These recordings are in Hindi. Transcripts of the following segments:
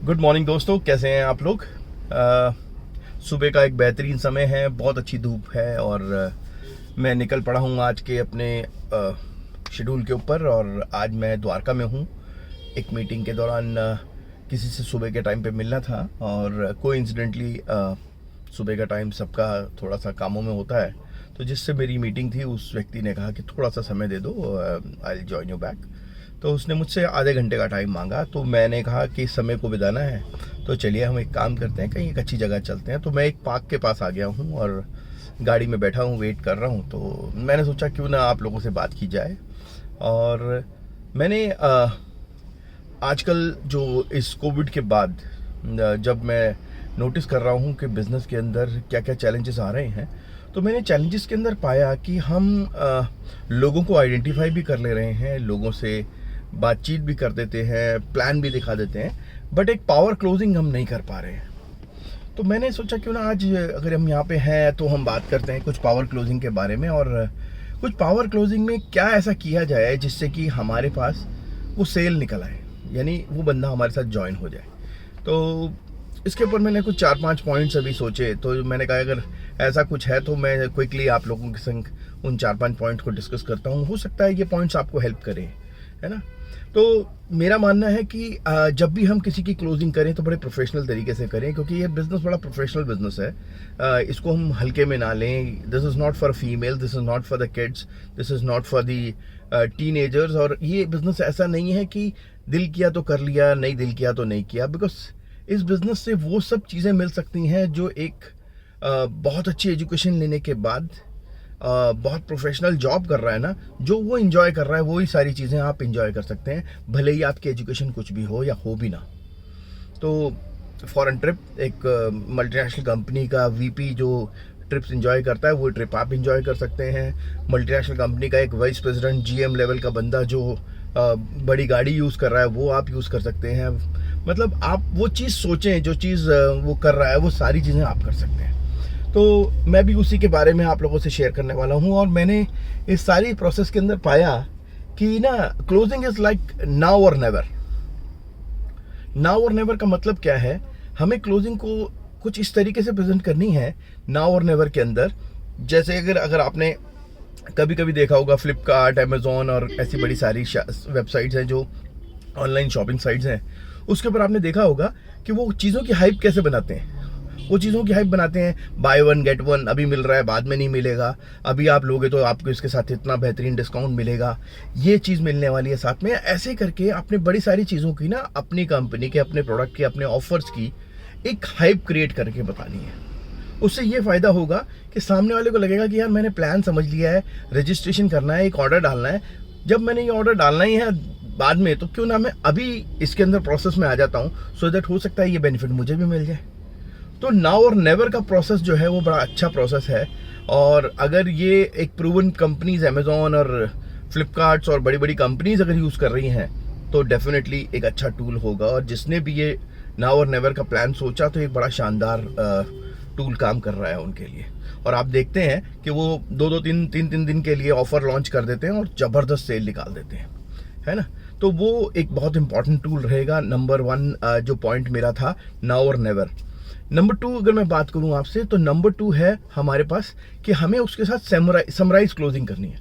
गुड मॉर्निंग दोस्तों, कैसे हैं आप लोग। सुबह का एक बेहतरीन समय है, बहुत अच्छी धूप है और मैं निकल पड़ा हूँ आज के अपने शेड्यूल के ऊपर। और आज मैं द्वारका में हूँ। एक मीटिंग के दौरान किसी से सुबह के टाइम पे मिलना था और कोइंसिडेंटली सुबह का टाइम सबका थोड़ा सा कामों में होता है, तो जिससे मेरी मीटिंग थी उस व्यक्ति ने कहा कि थोड़ा सा समय दे दो, I will join you back. तो उसने मुझसे आधे घंटे का टाइम मांगा, तो मैंने कहा कि समय को बिताना है तो चलिए हम एक काम करते हैं, कहीं एक अच्छी जगह चलते हैं। तो मैं एक पार्क के पास आ गया हूँ और गाड़ी में बैठा हूँ, वेट कर रहा हूँ। तो मैंने सोचा क्यों ना आप लोगों से बात की जाए। और मैंने आजकल जो इस कोविड के बाद जब मैं नोटिस कर रहा हूँ कि बिज़नेस के अंदर क्या क्या चैलेंजेस आ रहे हैं, तो मैंने चैलेंजेस के अंदर पाया कि हम लोगों को आइडेंटिफाई भी कर ले रहे हैं, लोगों से बातचीत भी कर देते हैं, प्लान भी दिखा देते हैं, बट एक पावर क्लोजिंग हम नहीं कर पा रहे हैं। तो मैंने सोचा क्यों ना आज अगर हम यहाँ पे हैं तो हम बात करते हैं कुछ पावर क्लोजिंग के बारे में, और कुछ पावर क्लोजिंग में क्या ऐसा किया जाए जिससे कि हमारे पास वो सेल निकल आए, यानी वो बंदा हमारे साथ ज्वाइन हो जाए। तो इसके ऊपर मैंने कुछ 4-5 पॉइंट्स अभी सोचे, तो मैंने कहा अगर ऐसा कुछ है तो मैं क्विकली आप लोगों के संग उन 4-5 पॉइंट को डिस्कस करता हूँ। हो सकता है ये पॉइंट्स आपको हेल्प करें, है ना। तो मेरा मानना है कि जब भी हम किसी की क्लोजिंग करें तो बड़े प्रोफेशनल तरीके से करें, क्योंकि ये बिज़नेस बड़ा प्रोफेशनल बिज़नेस है। इसको हम हल्के में ना लें। This is not for female, this is not for the kids, this is not for the teenagers. और ये बिज़नेस ऐसा नहीं है कि दिल किया तो कर लिया, नहीं दिल किया तो नहीं किया। बिकॉज इस बिज़नेस से वो सब चीज़ें मिल सकती हैं जो एक बहुत अच्छी एजुकेशन लेने के बाद बहुत प्रोफेशनल जॉब कर रहा है ना, जो वो इंजॉय कर रहा है, वही सारी चीज़ें आप इंजॉय कर सकते हैं, भले ही आपकी एजुकेशन कुछ भी हो या हो भी ना। तो फॉरेन ट्रिप, एक मल्टीनेशनल कंपनी का वीपी जो ट्रिप्स इंजॉय करता है, वो ट्रिप आप इंजॉय कर सकते हैं। मल्टीनेशनल कंपनी का एक वाइस प्रेसिडेंट, जीएम लेवल का बंदा जो बड़ी गाड़ी यूज़ कर रहा है, वो आप यूज़ कर सकते हैं। मतलब आप वो चीज़ सोचें, जो चीज़ वो कर रहा है वो सारी चीज़ें आप कर सकते हैं। तो मैं भी उसी के बारे में आप लोगों से शेयर करने वाला हूँ। और मैंने इस सारी प्रोसेस के अंदर पाया कि ना, क्लोजिंग इज लाइक नाउ और नेवर। नाउ और नेवर का मतलब क्या है, हमें क्लोजिंग को कुछ इस तरीके से प्रेजेंट करनी है नाउ और नेवर के अंदर। जैसे अगर आपने कभी कभी देखा होगा, फ्लिपकार्ट, अमेजोन और ऐसी बड़ी सारी वेबसाइट्स हैं जो ऑनलाइन शॉपिंग साइट्स हैं, उसके ऊपर आपने देखा होगा कि वो चीज़ों की हाइप कैसे बनाते हैं। वो चीज़ों की हाइप बनाते हैं, बाय वन गेट वन, अभी मिल रहा है बाद में नहीं मिलेगा, अभी आप लोगे तो आपको इसके साथ इतना बेहतरीन डिस्काउंट मिलेगा, ये चीज़ मिलने वाली है साथ में। ऐसे करके आपने बड़ी सारी चीज़ों की ना, अपनी कंपनी के, अपने प्रोडक्ट की, अपने ऑफर्स की एक हाइप क्रिएट करके बतानी है। उससे ये फ़ायदा होगा कि सामने वाले को लगेगा कि यार मैंने प्लान समझ लिया है, रजिस्ट्रेशन करना है, एक ऑर्डर डालना है, जब मैंने ये ऑर्डर डालना ही है बाद में, तो क्यों ना मैं अभी इसके अंदर प्रोसेस में आ जाता हूँ, सो दैट हो सकता है ये बेनिफिट मुझे भी मिल जाए। तो नाउ और नेवर का प्रोसेस जो है वो बड़ा अच्छा प्रोसेस है। और अगर ये एक प्रूवन कंपनीज, अमेजोन और फ्लिपकार्ट्स और बड़ी बड़ी कंपनीज अगर यूज़ कर रही हैं, तो डेफिनेटली एक अच्छा टूल होगा। और जिसने भी ये नाउ और नेवर का प्लान सोचा, तो एक बड़ा शानदार टूल काम कर रहा है उनके लिए। और आप देखते हैं कि वो 2-3 दिन के लिए ऑफर लॉन्च कर देते हैं और ज़बरदस्त सेल निकाल देते हैं, है ना। तो वो एक बहुत इंपॉर्टेंट टूल रहेगा। नंबर 1 जो पॉइंट मेरा था, नाउ और नेवर। नंबर 2 अगर मैं बात करूं आपसे, तो नंबर 2 है हमारे पास कि हमें उसके साथ समराइज क्लोजिंग करनी है।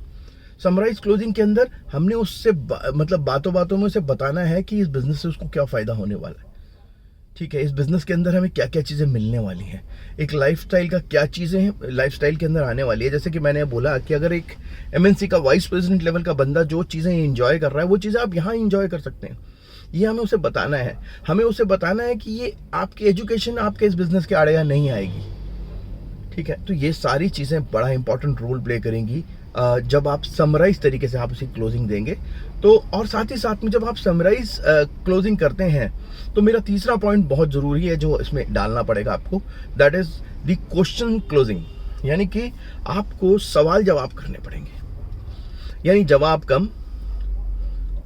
समराइज क्लोजिंग के अंदर हमने उससे मतलब बातों बातों में उसे बताना है कि इस बिजनेस से उसको क्या फ़ायदा होने वाला है, ठीक है। इस बिजनेस के अंदर हमें क्या क्या चीज़ें मिलने वाली हैं, एक लाइफस्टाइल का क्या चीज़ें लाइफस्टाइल के अंदर आने वाली है। जैसे कि मैंने बोला कि अगर एक एमएनसी का वाइस प्रेसिडेंट लेवल का बंदा जो चीज़ें इंजॉय कर रहा है, वो चीज़ें आप यहाँ इंजॉय कर सकते हैं। ये हमें उसे बताना है। हमें उसे बताना है कि ये आपकी एजुकेशन आपके इस बिज़नेस के आड़े नहीं आएगी, ठीक है। तो ये सारी चीज़ें बड़ा इंपॉर्टेंट रोल प्ले करेंगी जब आप समराइज तरीके से आप उसी क्लोजिंग देंगे। तो और साथ ही साथ में जब आप समराइज क्लोजिंग करते हैं, तो मेरा तीसरा पॉइंट बहुत ज़रूरी है जो इसमें डालना पड़ेगा आपको, that is the question closing. यानी कि आपको सवाल जवाब करने पड़ेंगे, यानी जवाब कम,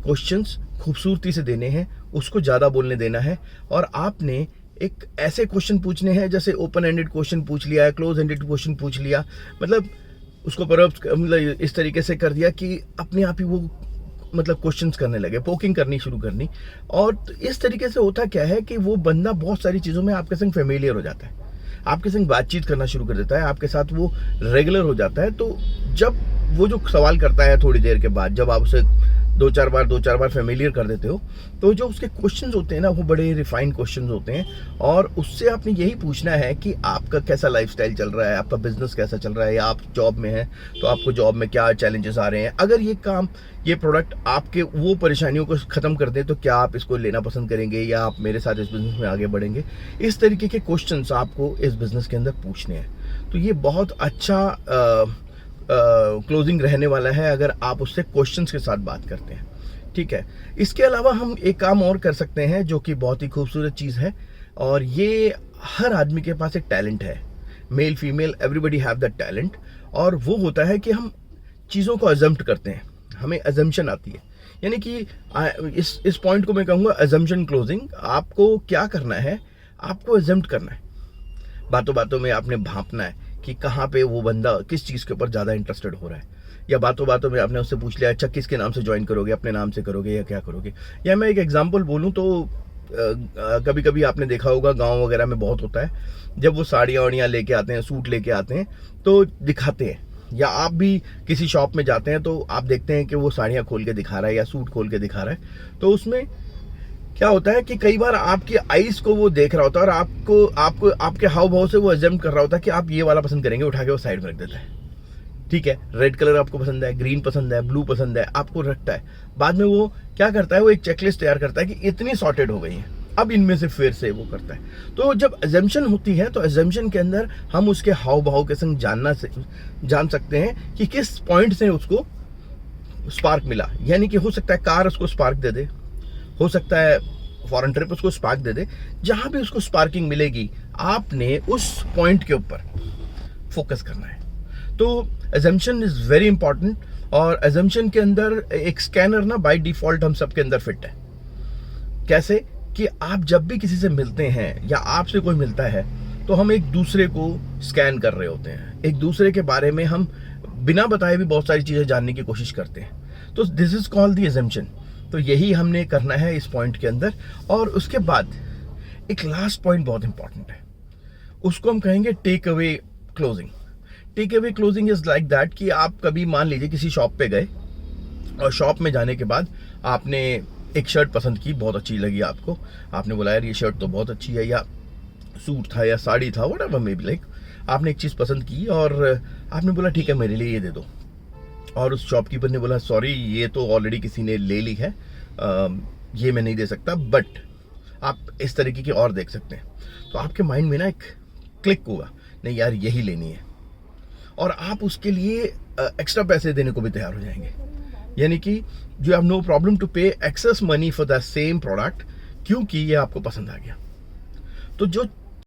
क्वेश्चंस खूबसूरती से देने हैं, उसको ज़्यादा बोलने देना है। और आपने एक ऐसे क्वेश्चन पूछने हैं, जैसे ओपन एंडेड क्वेश्चन पूछ लिया है, क्लोज एंडेड क्वेश्चन पूछ लिया, मतलब उसको मतलब इस तरीके से कर दिया कि अपने आप ही वो मतलब क्वेश्चंस करने लगे, पोकिंग करनी शुरू करनी। और इस तरीके से होता क्या है कि वो बंदा बहुत सारी चीज़ों में आपके संग फेमिलियर हो जाता है, आपके संग बातचीत करना शुरू कर देता है, आपके साथ वो रेगुलर हो जाता है। तो जब वो जो सवाल करता है थोड़ी देर के बाद, जब आप उसे दो चार बार फेमिलियर कर देते हो, तो जो उसके क्वेश्चंस होते हैं ना, वो बड़े रिफाइंड क्वेश्चंस होते हैं। और उससे आपने यही पूछना है कि आपका कैसा लाइफस्टाइल चल रहा है, आपका बिजनेस कैसा चल रहा है, या आप जॉब में हैं तो आपको जॉब में क्या चैलेंजेस आ रहे हैं। अगर ये प्रोडक्ट आपके वो परेशानियों को ख़त्म कर दे तो क्या आप इसको लेना पसंद करेंगे, या आप मेरे साथ इस बिज़नेस में आगे बढ़ेंगे। इस तरीके के क्वेश्चंस आपको इस बिज़नेस के अंदर पूछने हैं। तो ये बहुत अच्छा क्लोजिंग रहने वाला है अगर आप उससे क्वेश्चंस के साथ बात करते हैं, ठीक है। इसके अलावा हम एक काम और कर सकते हैं जो कि बहुत ही खूबसूरत चीज़ है, और ये हर आदमी के पास एक टैलेंट है, male female everybody have that talent. और वो होता है कि हम चीज़ों को अजम्प्ट करते हैं, हमें अजम्पशन आती है। यानी कि इस पॉइंट को मैं कहूँगा अजम्पशन क्लोजिंग। आपको क्या करना है, आपको अजम्प्ट करना है, बातों बातों में आपने भांपना है कि कहाँ पे वो बंदा किस चीज़ के ऊपर ज़्यादा इंटरेस्टेड हो रहा है। या बातों बातों में आपने उससे पूछ लिया, अच्छा किसके नाम से ज्वाइन करोगे, अपने नाम से करोगे या क्या करोगे। या मैं एक एग्जांपल बोलूँ तो कभी कभी आपने देखा होगा गांव वगैरह में बहुत होता है, जब वो साड़ियाँ वाड़ियाँ लेके आते हैं, सूट लेके आते हैं तो दिखाते हैं। या आप भी किसी शॉप में जाते हैं तो आप देखते हैं कि वो साड़ियाँ खोल के दिखा रहा है या सूट खोल के दिखा रहा है। तो उसमें क्या होता है कि कई बार आपकी आईज को वो देख रहा होता है और आपको आपके हाव भाव से वो अजेम्प्ट कर रहा होता है कि आप ये वाला पसंद करेंगे, उठा के वो साइड में रख देता है। ठीक है, रेड कलर आपको पसंद है, ग्रीन पसंद है, ब्लू पसंद है, आपको रखता है। बाद में वो क्या करता है, वो एक चेकलिस्ट तैयार करता है कि इतनी सॉर्टेड हो गई है, अब इनमें से फिर से वो करता है। तो जब अजम्पशन होती है तो अजम्पशन के अंदर हम उसके हाव भाव के संग जान सकते हैं कि किस पॉइंट से उसको स्पार्क मिला। यानी कि हो सकता है कार उसको स्पार्क दे दे, हो सकता है फॉरेन ट्रिप उसको स्पार्क दे दे। जहां भी उसको स्पार्किंग मिलेगी आपने उस पॉइंट के ऊपर फोकस करना है। तो अजम्पशन इज वेरी इंपॉर्टेंट। और अजम्पशन के अंदर एक स्कैनर ना बाय डिफॉल्ट हम सबके अंदर फिट है। कैसे कि आप जब भी किसी से मिलते हैं या आपसे कोई मिलता है तो हम एक दूसरे को स्कैन कर रहे होते हैं, एक दूसरे के बारे में हम बिना बताए भी बहुत सारी चीजें जानने की कोशिश करते हैं। तो this is called the assumption. तो यही हमने करना है इस पॉइंट के अंदर। और उसके बाद एक लास्ट पॉइंट बहुत इंपॉर्टेंट है, उसको हम कहेंगे take away closing. Take away closing is like that कि आप कभी मान लीजिए किसी शॉप पे गए और शॉप में जाने के बाद आपने एक शर्ट पसंद की, बहुत अच्छी लगी आपको, आपने बोला यार ये शर्ट तो बहुत अच्छी है, या सूट था या साड़ी था, व्हाटएवर मे बी, लाइक आपने एक चीज़ पसंद की और आपने बोला ठीक है मेरे लिए ये दे दो। और उस शॉपकीपर ने बोला सॉरी ये तो ऑलरेडी किसी ने ले ली है, ये मैं नहीं दे सकता, बट आप इस तरीके की और देख सकते हैं। तो आपके माइंड में ना एक क्लिक होगा, नहीं यार यही लेनी है, और आप उसके लिए एक्स्ट्रा पैसे देने को भी तैयार हो जाएंगे। यानी कि you have no problem to pay excess money for the same product, क्योंकि ये आपको पसंद आ गया। तो जो